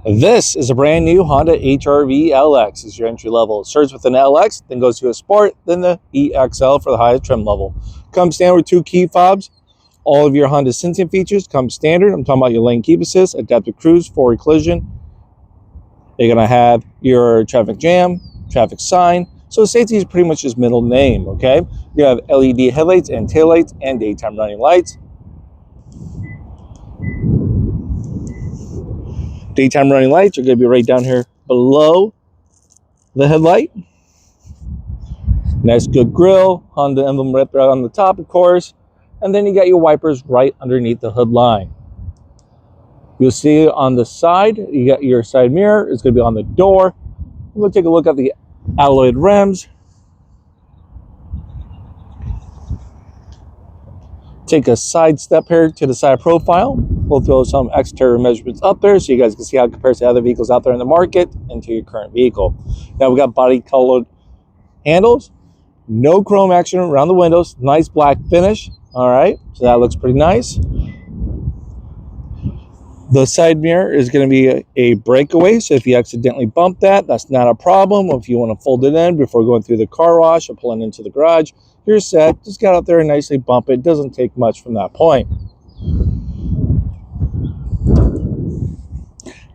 This is a brand new Honda HR-V LX. It's your entry level. It starts with an LX, then goes to a Sport, then the EXL for the highest trim level. Comes standard with 2 key fobs. All of your Honda sensing features come standard. I'm talking about your lane keep assist, adaptive cruise, forward collision. You're going to have your traffic jam, traffic sign. So safety is pretty much his middle name, okay? You have LED headlights and taillights and daytime running lights. Daytime running lights are going to be right down here below the headlight. Nice good grille, Honda emblem right there on the top, of course. And then you got your wipers right underneath the hood line. You'll see on the side, you got your side mirror. It's going to be on the door. We'll take a look at the alloyed rims. Take a side step here to the side profile. We'll throw some exterior measurements up there so you guys can see how it compares to other vehicles out there in the market and to your current vehicle. Now we got body colored handles, no chrome action around the windows, nice black finish. All right, so that looks pretty nice. The side mirror is going to be a breakaway, so if you accidentally bump that, that's not a problem. If you want to fold it in before going through the car wash or pulling into the garage, you're set. Just get out there and nicely bump it. It doesn't take much from that point.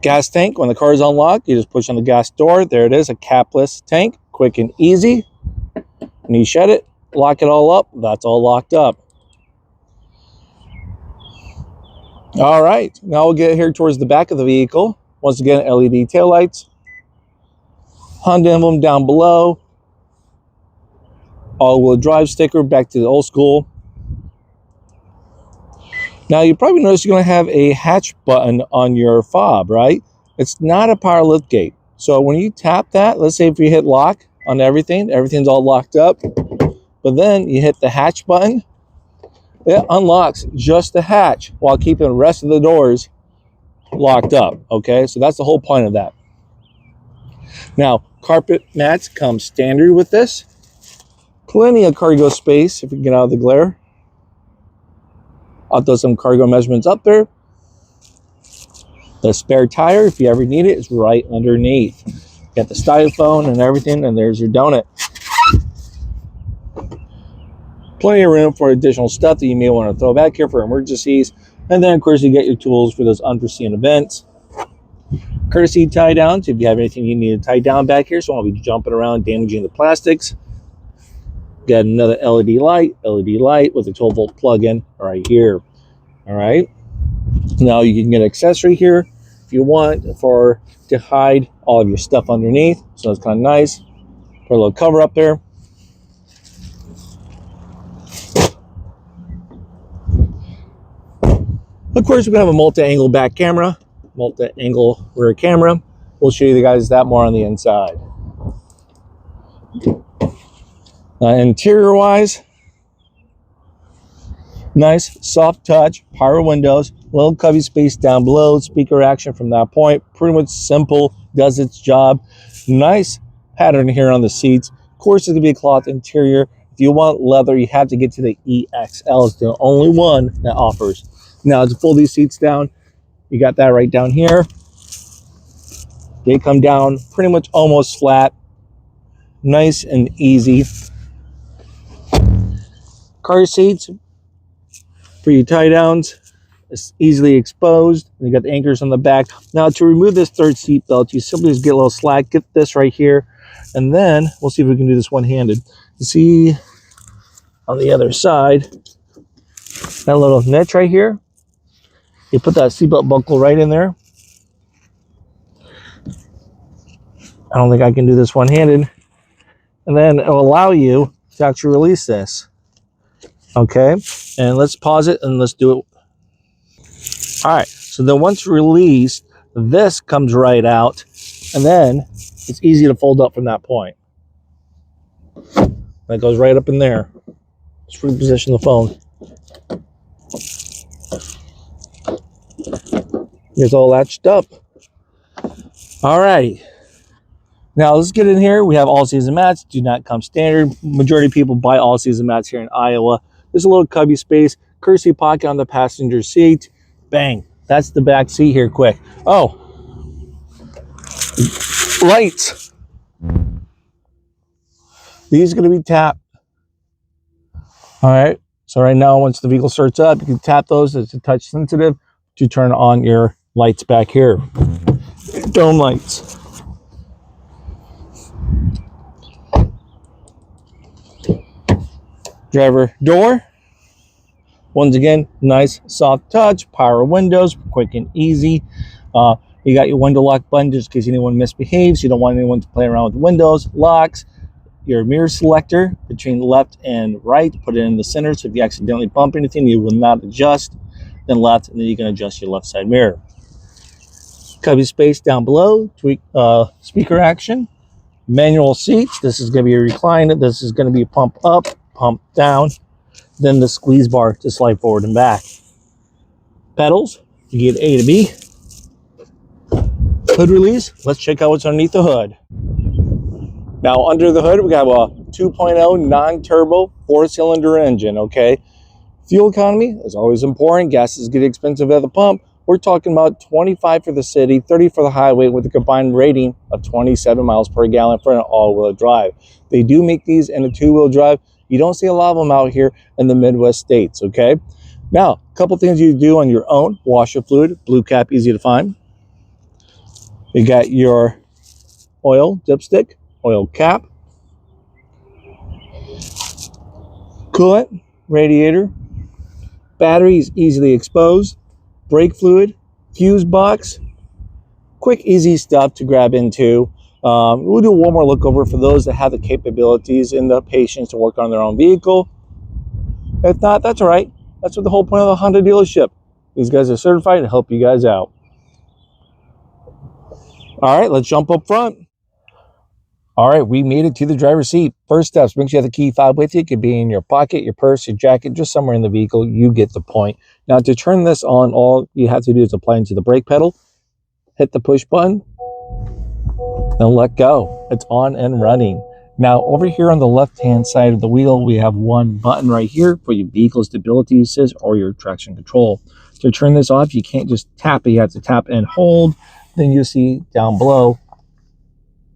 Gas tank, when the car is unlocked, you just push on the gas door. There it is, a capless tank, quick and easy. And you shut it, lock it all up. That's all locked up. All right, now we'll get here towards the back of the vehicle. Once again, LED taillights, Honda emblem down below, all-wheel drive sticker, back to the old school. Now, you probably notice you're going to have a hatch button on your fob, right? It's not a power lift gate. So when you tap that, let's say if you hit lock on everything, everything's all locked up, but then you hit the hatch button, it unlocks just the hatch while keeping the rest of the doors locked up, okay? So that's the whole point of that. Now, carpet mats come standard with this. Plenty of cargo space if you get out of the glare. I'll throw some cargo measurements up there. The spare tire, if you ever need it, is right underneath. Got the styrofoam and everything, and there's your donut. Plenty of room for additional stuff that you may want to throw back here for emergencies. And then, of course, you get your tools for those unforeseen events. Courtesy tie downs, if you have anything you need to tie down back here, so I won't be jumping around damaging the plastics. Got another LED light with a 12-volt plug-in right here. All right. Now you can get an accessory here if you want to hide all of your stuff underneath. So it's kind of nice. Put a little cover up there. Of course, we're gonna have a multi-angle back camera, multi-angle rear camera. We'll show you guys that more on the inside. Interior-wise, nice soft touch, power windows, little cubby space down below, speaker action from that point. Pretty much simple, does its job. Nice pattern here on the seats. Of course, it's gonna be a cloth interior. If you want leather, you have to get to the EXL. It's the only one that offers. Now, to fold these seats down, you got that right down here. They come down pretty much almost flat. Nice and easy. Car seats for your tie downs. It's easily exposed. You got the anchors on the back. Now, to remove this third seat belt, you simply just get a little slack. Get this right here. And then we'll see if we can do this one-handed. You see on the other side, that little niche right here. You put that seatbelt buckle right in there. I don't think I can do this one-handed. And then it'll allow you to actually release this. Okay, and let's pause it and let's do it. All right, so then once released, this comes right out, and then it's easy to fold up from that point. That goes right up in there. Just reposition the phone. It's all latched up. All right. Now let's get in here. We have all-season mats. Do not come standard. Majority of people buy all-season mats here in Iowa. There's a little cubby space. Courtesy pocket on the passenger seat. Bang. That's the back seat here quick. Oh, Lights. These are going to be tapped. All right. So right now, once the vehicle starts up, you can tap those. It's a touch sensitive to turn on your lights back here. Dome lights. Driver door. Once again, nice soft touch. Power windows, quick and easy. You got your window lock button just in case anyone misbehaves. You don't want anyone to play around with the windows. Locks. Your mirror selector between left and right. Put it in the center, so if you accidentally bump anything, you will not adjust. Then left, and then you can adjust your left side mirror. Cubby space down below. Tweak speaker action. Manual seats. This is going to be a recliner. This is going to be a pump up, pump down. Then the squeeze bar to slide forward and back. Pedals. You get A to B. Hood release. Let's check out what's underneath the hood. Now, under the hood, we have a 2.0 non-turbo 4-cylinder engine, okay? Fuel economy is always important. Gas is getting expensive at the pump. We're talking about 25 for the city, 30 for the highway, with a combined rating of 27 miles per gallon for an all-wheel drive. They do make these in a two-wheel drive. You don't see a lot of them out here in the Midwest states, okay? Now, a couple things you do on your own. Washer fluid, blue cap, easy to find. You got your oil dipstick, oil cap, coolant, radiator, batteries easily exposed, brake fluid, fuse box, quick, easy stuff to grab into. We'll do one more look over for those that have the capabilities and the patience to work on their own vehicle. If not, that's all right. That's what the whole point of the Honda dealership. These guys are certified to help you guys out. All right, let's jump up front. All right, we made it to the driver's seat. First steps, make sure you have the key fob with you. It could be in your pocket, your purse, your jacket, just somewhere in the vehicle. You get the point. Now, to turn this on, all you have to do is apply into the brake pedal, hit the push button, and let go. It's on and running. Now, over here on the left-hand side of the wheel, we have one button right here for your vehicle stability assist or your traction control. To turn this off, you can't just tap it. You have to tap and hold. Then you see down below,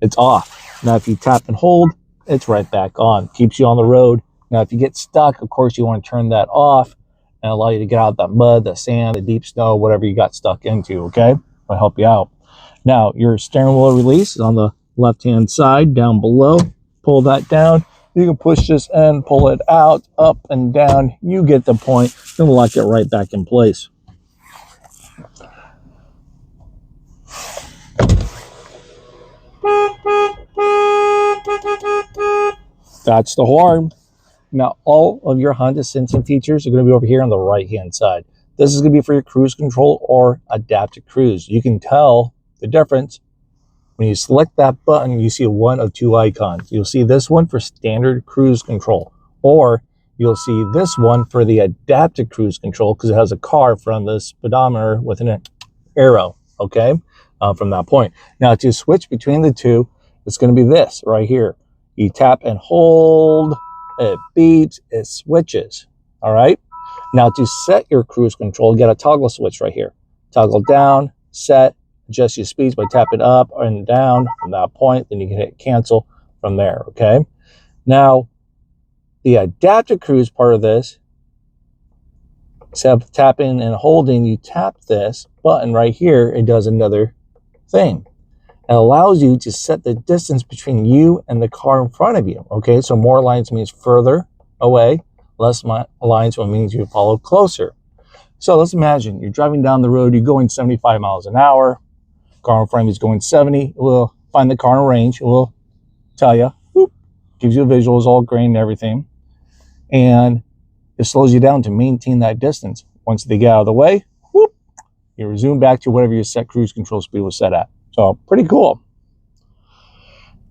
it's off. Now, if you tap and hold, it's right back on. Keeps you on the road. Now, if you get stuck, of course, you want to turn that off and allow you to get out of that mud, the sand, the deep snow, whatever you got stuck into, okay? I'll help you out. Now, your steering wheel release is on the left-hand side down below. Pull that down. You can push this and pull it out, up and down. You get the point. Then lock it right back in place. That's the horn. Now, all of your Honda sensing features are going to be over here on the right-hand side. This is going to be for your cruise control or adaptive cruise. You can tell the difference when you select that button. You see one of two icons. You'll see this one for standard cruise control, or you'll see this one for the adaptive cruise control because it has a car from the speedometer with an arrow, okay, from that point. Now, to switch between the two, it's going to be this right here. You tap and hold, it beeps, it switches, all right? Now, to set your cruise control, you got a toggle switch right here. Toggle down, set, adjust your speeds by tapping up and down from that point. Then you can hit cancel from there, okay? Now, the adaptive cruise part of this, instead of tapping and holding, you tap this button right here, it does another thing. It allows you to set the distance between you and the car in front of you, okay? So more lines means further away, less lines means you follow closer. So let's imagine you're driving down the road, you're going 75 miles an hour, car in front of you is going 70, it will find the car in range, it will tell you, whoop, gives you visuals, all green and everything, and it slows you down to maintain that distance. Once they get out of the way, whoop, you resume back to whatever your set cruise control speed was set at. So pretty cool.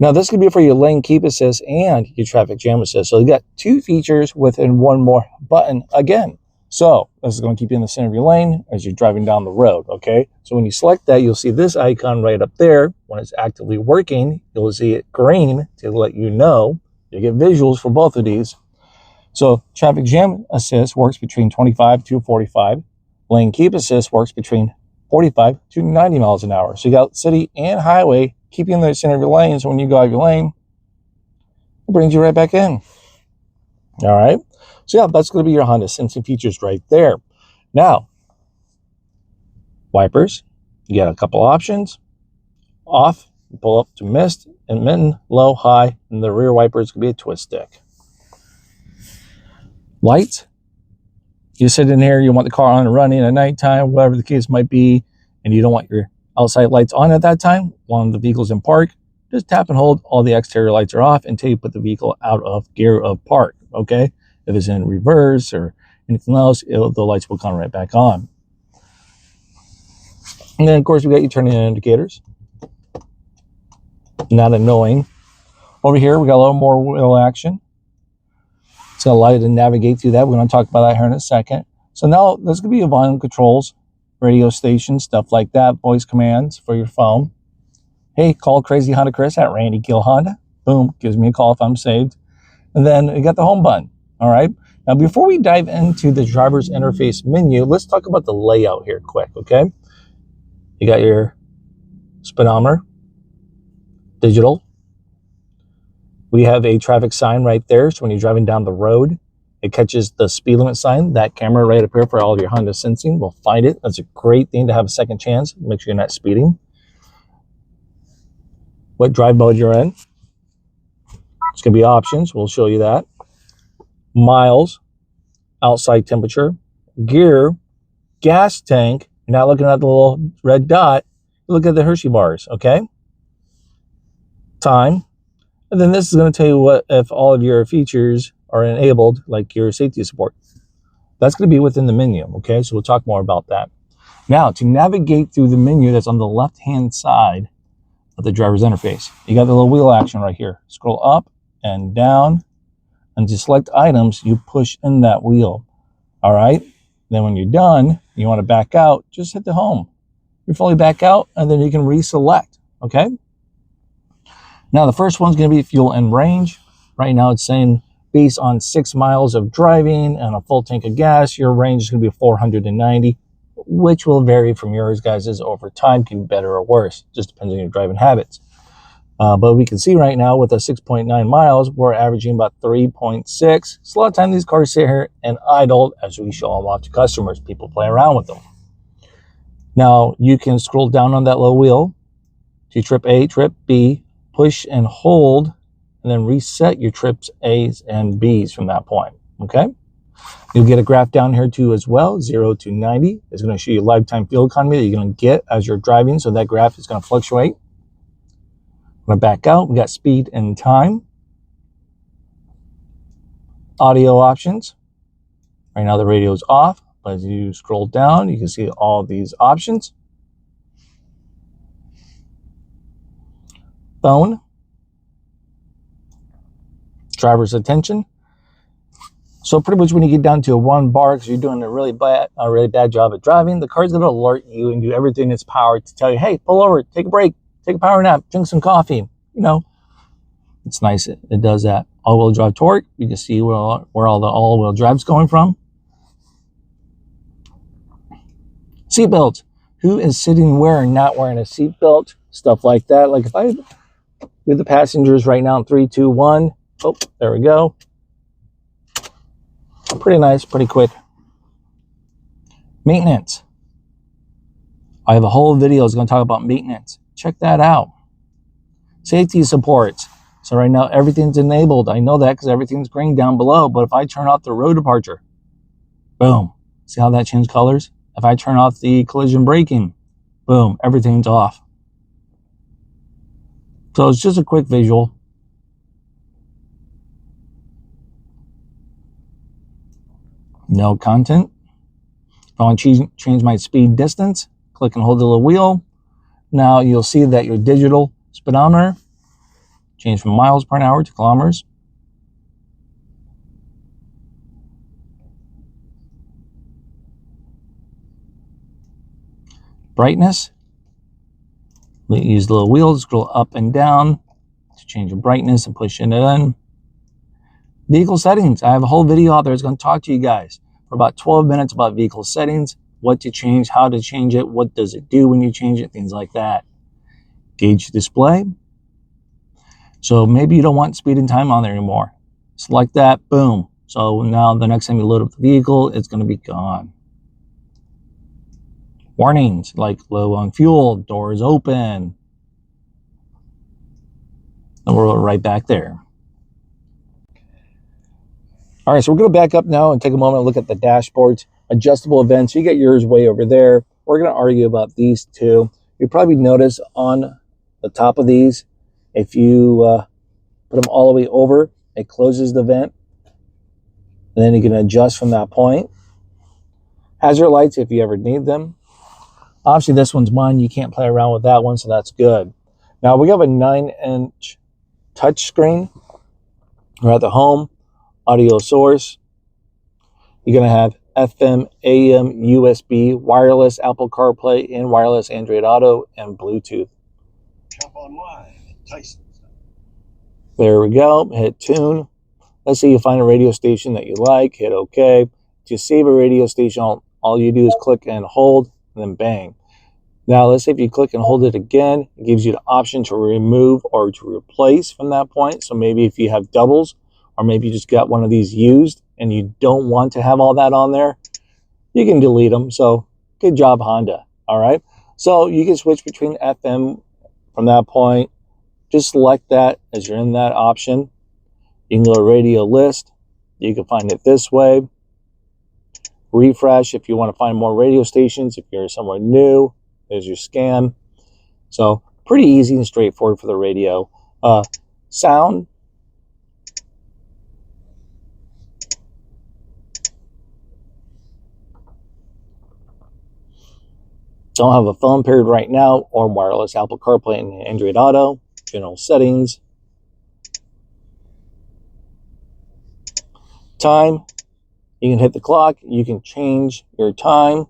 Now this could be for your lane keep assist and your traffic jam assist. So you got two features within one more button again. So this is going to keep you in the center of your lane as you're driving down the road, okay? So when you select that, you'll see this icon right up there. When it's actively working, you'll see it green to let you know. You get visuals for both of these. So traffic jam assist works between 25 to 45. Lane keep assist works between 45 to 90 miles an hour. So you got city and highway keep you in the center of your lane, so when you go out of your lane, it brings you right back in. All right. So yeah, that's going to be your Honda sensing features right there. Now, wipers, you got a couple options. Off, pull up to mist, and mitten, low, high, and the rear wipers could be a twist stick. Lights, you sit in here, you want the car on and running at nighttime, whatever the case might be, and you don't want your outside lights on at that time, while the vehicle's in park, just tap and hold, all the exterior lights are off until you put the vehicle out of gear of park, okay? If it's in reverse or anything else, the lights will come right back on. And then, of course, we got your turning indicators. Not annoying. Over here, we got a little more wheel action. It's going to allow you to navigate through that. We're going to talk about that here in a second. So now, there's going to be your volume controls, radio stations, stuff like that, voice commands for your phone. Hey, call Crazy Honda Chris at Randy Kuehl Honda. Boom, gives me a call if I'm saved. And then you got the home button. All right. Now, before we dive into the driver's interface menu, let's talk about the layout here quick, okay? You got your speedometer, digital. We have a traffic sign right there. So when you're driving down the road, it catches the speed limit sign. That camera right up here for all of your Honda sensing will find it. That's a great thing to have a second chance. Make sure you're not speeding. What drive mode you're in. It's going to be options. We'll show you that. Miles, outside temperature, gear, gas tank. You're not looking at the little red dot. You look at the Hershey bars, okay? Time. And then this is going to tell you what if all of your features are enabled, like your safety support. That's going to be within the menu, okay? So we'll talk more about that. Now, to navigate through the menu that's on the left-hand side of the driver's interface, you got the little wheel action right here. Scroll up and down, and to select items, you push in that wheel, all right? Then when you're done, you want to back out, just hit the home. You're fully back out, and then you can reselect, okay? Now, the first one's going to be fuel and range. Right now, it's saying based on 6 miles of driving and a full tank of gas, your range is going to be 490, which will vary from yours guys' over time, can be better or worse, just depends on your driving habits. But we can see right now with a 6.9 miles, we're averaging about 3.6. So a lot of time these cars sit here and idle as we show them off to customers. People play around with them. Now, you can scroll down on that little wheel to trip A, trip B, push and hold, and then reset your trips A's and B's from that point, okay? You'll get a graph down here too as well, 0 to 90. It's going to show you lifetime fuel economy that you're going to get as you're driving, so that graph is going to fluctuate. I'm going to back out. We got speed and time. Audio options. Right now the radio is off, but as you scroll down, you can see all these options. Phone. Driver's attention. So pretty much when you get down to a 1 bar, because you're doing a really bad job at driving, the car's going to alert you and do everything in its power to tell you, hey, pull over, take a break, take a power nap, drink some coffee. You know, it's nice. It does that. All-wheel drive torque. You can see where all the all-wheel drive's going from. Seatbelts. Who is sitting where and not wearing a seatbelt? Stuff like that. Like if I do the passengers right now in 3, 2, 1. Oh, there we go. Pretty nice, pretty quick. Maintenance. I have a whole video that's going to talk about maintenance. Check that out. Safety supports. So right now everything's enabled. I know that because everything's green down below. But if I turn off the road departure, boom. See how that changed colors? If I turn off the collision braking, boom, everything's off. So it's just a quick visual. No content. If I want to change my speed distance, click and hold the little wheel. Now you'll see that your digital speedometer change from miles per hour to kilometers. Brightness. We use the little wheel to scroll up and down to change the brightness and push it in. Vehicle settings. I have a whole video out there that's going to talk to you guys for about 12 minutes about vehicle settings, what to change, how to change it, what does it do when you change it, things like that. Gauge display. So maybe you don't want speed and time on there anymore. Select that, boom. So now the next time you load up the vehicle, it's going to be gone. Warnings like low on fuel, doors open. And we're right back there. All right, so we're going to back up now and take a moment and look at the dashboards. Adjustable events, you get yours way over there. We're going to argue about these two. You probably notice on the top of these, if you put them all the way over, it closes the vent. And then you can adjust from that point. Hazard lights if you ever need them. Obviously, this one's mine. You can't play around with that one, so that's good. Now, we have a 9-inch touch screen. We're at the home, audio source. You're going to have FM, AM, USB, wireless Apple CarPlay, and wireless Android Auto, and Bluetooth. Jump online at Tyson's. There we go. Hit tune. Let's say you find a radio station that you like. Hit OK. To save a radio station, all you do is click and hold, and then bang. Now, let's say if you click and hold it again, it gives you the option to remove or to replace from that point. So maybe if you have doubles, or maybe you just got one of these used and you don't want to have all that on there, you can delete them. So good job, Honda. All right. So you can switch between FM from that point. Just select that as you're in that option. You can go to radio list. You can find it this way. Refresh if you want to find more radio stations. If you're somewhere new, there's your scan. So pretty easy and straightforward for the radio. Sound. Don't have a phone paired right now, or wireless Apple CarPlay and Android Auto. General settings. Time. You can hit the clock. You can change your time.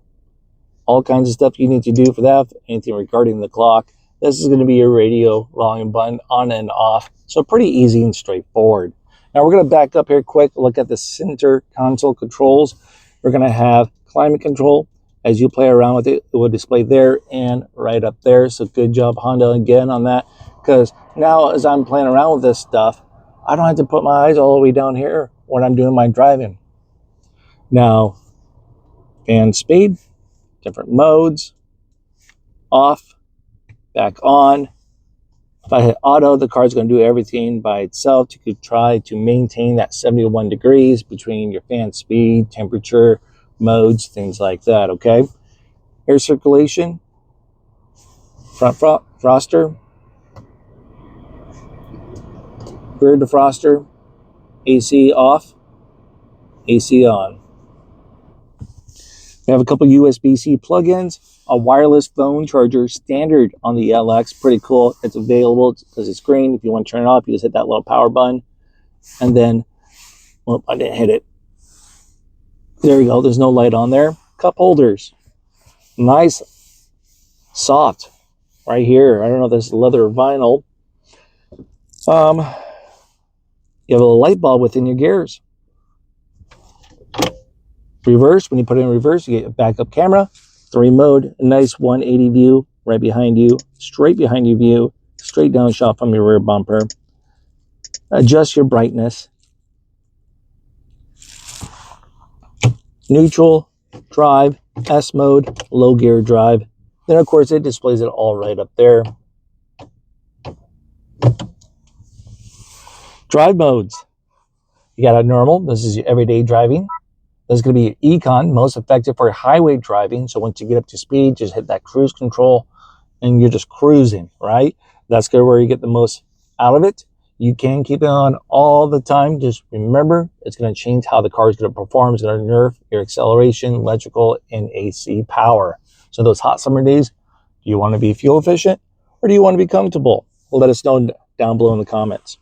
All kinds of stuff you need to do for that. Anything regarding the clock. This is going to be your radio volume button on and off. So pretty easy and straightforward. Now we're going to back up here quick. Look at the center console controls. We're going to have climate control. As you play around with it, it will display there and right up there. So good job, Honda, again on that. Because now as I'm playing around with this stuff, I don't have to put my eyes all the way down here when I'm doing my driving. Now, fan speed, different modes, off, back on. If I hit auto, the car's going to do everything by itself. You could try to maintain that 71 degrees between your fan speed, temperature, modes, things like that, okay? Air circulation, front defroster, rear defroster, AC off, AC on. We have a couple USB-C plugins, a wireless phone charger standard on the LX, pretty cool. It's available because it's green. If you want to turn it off, you just hit that little power button. And then, well, I didn't hit it. There we go. There's no light on there. Cup holders. Nice. Soft. Right here. I don't know if this is leather or vinyl. You have a light bulb within your gears. Reverse. When you put it in reverse, you get a backup camera. 3 mode. A nice 180 view right behind you. Straight behind you view. Straight down shot from your rear bumper. Adjust your brightness. Neutral, drive, S mode, low gear drive. Then of course it displays it all right up there. Drive modes. You got a normal, this is your everyday driving. This is going to be your econ, most effective for highway driving. So once you get up to speed, just hit that cruise control and you're just cruising, right? That's good where you get the most out of it. You can keep it on all the time. Just remember, it's going to change how the car is going to perform. It's going to nerf your acceleration, electrical, and AC power. So those hot summer days, do you want to be fuel efficient or do you want to be comfortable? Well, let us know down below in the comments.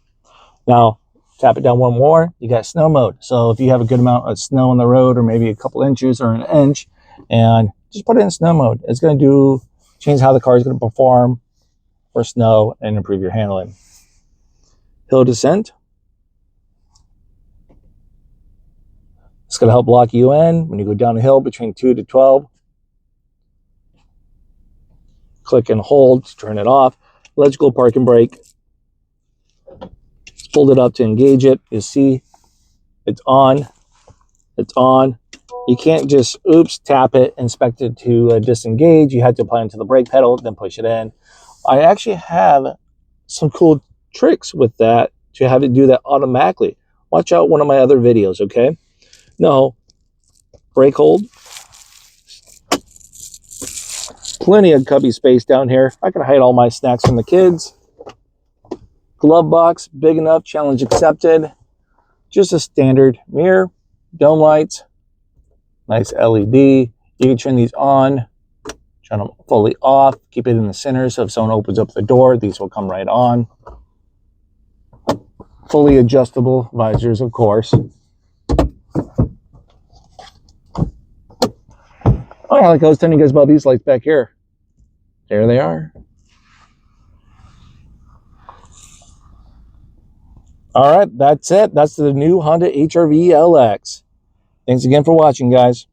Now, tap it down one more. You got snow mode. So if you have a good amount of snow on the road or maybe a couple inches or an inch, and just put it in snow mode. It's going to change how the car is going to perform for snow and improve your handling. Hill descent. It's going to help lock you in when you go down a hill between 2 to 12. Click and hold to turn it off. electrical parking brake. Pulled it up to engage it. You see it's on. It's on. You can't just, oops, tap it, inspect it to disengage. You have to apply it to the brake pedal, then push it in. I actually have some cool tricks with that to have it do that automatically. Watch out one of my other videos, okay? No, brake hold. Plenty of cubby space down here. I can hide all my snacks from the kids. Glove box, big enough, challenge accepted. Just a standard mirror, dome lights, nice LED. You can turn these on, turn them fully off, keep it in the center so if someone opens up the door, these will come right on. Fully adjustable visors, of course. Oh, like I was telling you guys about these lights back here. There they are. All right, that's it. That's the new Honda HR-V LX. Thanks again for watching, guys.